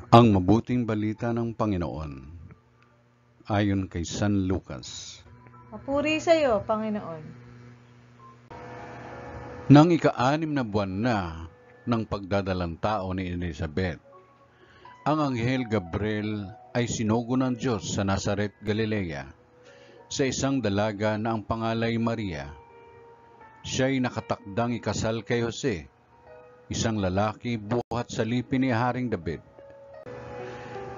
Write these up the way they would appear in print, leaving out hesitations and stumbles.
Ang mabuting balita ng Panginoon ayon kay San Lucas. Papuri sa iyo, Panginoon. Nang ika-6 na buwan na ng pagdadalang tao ni Elizabeth, ang Anghel Gabriel ay sinugo ng Diyos sa Nazaret, Galilea, sa isang dalaga na ang pangalay Maria. Siya'y nakatakdang ikasal kay Jose, isang lalaki buhat sa lipi ni Haring David.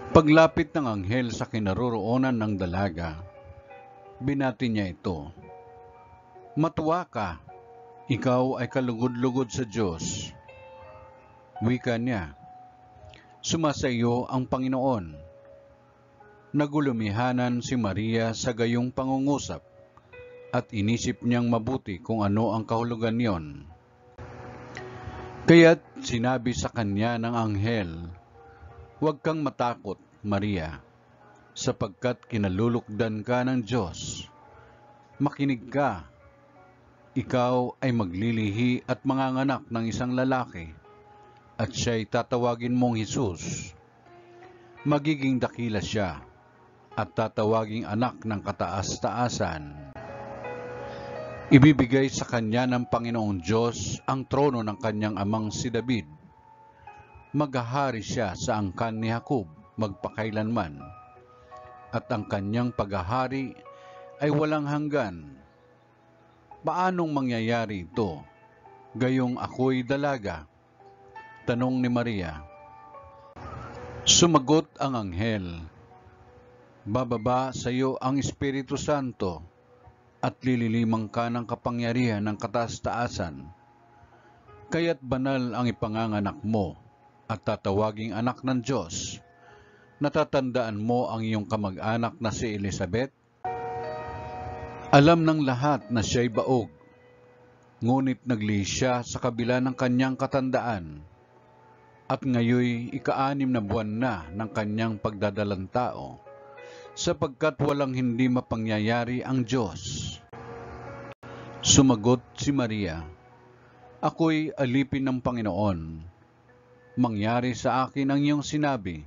Paglapit ng anghel sa kinaroroonan ng dalaga, binati niya ito, "Matuwa ka, ikaw ay kalugod-lugod sa Diyos." Wika niya, "Sumasa iyo ang Panginoon." Nagulumihanan si Maria sa gayong pangungusap at inisip niyang mabuti kung ano ang kahulugan niyon. Kaya't sinabi sa kanya ng anghel, "Huwag kang matakot, Maria, sapagkat kinalulukdan ka ng Diyos. Makinig ka, ikaw ay maglilihi at manganganak ng isang lalaki, at siya'y tatawagin mong Jesus. Magiging dakila siya, at tatawaging anak ng kataas-taasan. Ibibigay sa kanya ng Panginoong Diyos ang trono ng kanyang amang si David. Maghahari siya sa angkan ni Jacob magpakailanman, at ang kanyang paghahari ay walang hanggan." "Paanong mangyayari ito, gayong ako'y dalaga?" tanong ni Maria. Sumagot ang anghel, "Bababa sa iyo ang Espiritu Santo, at lililimang ka ng kapangyarihan ng kataas-taasan. Kaya't banal ang ipanganganak mo, at tatawaging anak ng Diyos. Natatandaan mo ang iyong kamag-anak na si Elizabeth? Alam ng lahat na siya'y baog, ngunit naglihis siya sa kabila ng kanyang katandaan, at ngayoy ika-6 na buwan na ng kanyang pagdadalang tao, sapagkat walang hindi mapangyayari ang Diyos." Sumagot si Maria, "Ako'y alipin ng Panginoon. Mangyari sa akin ang iyong sinabi,"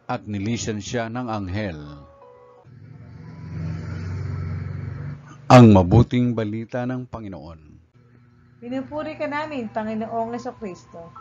at nilisan siya ng anghel. Ang mabuting balita ng Panginoon. Pinupuri ka namin, Panginoong Jesucristo.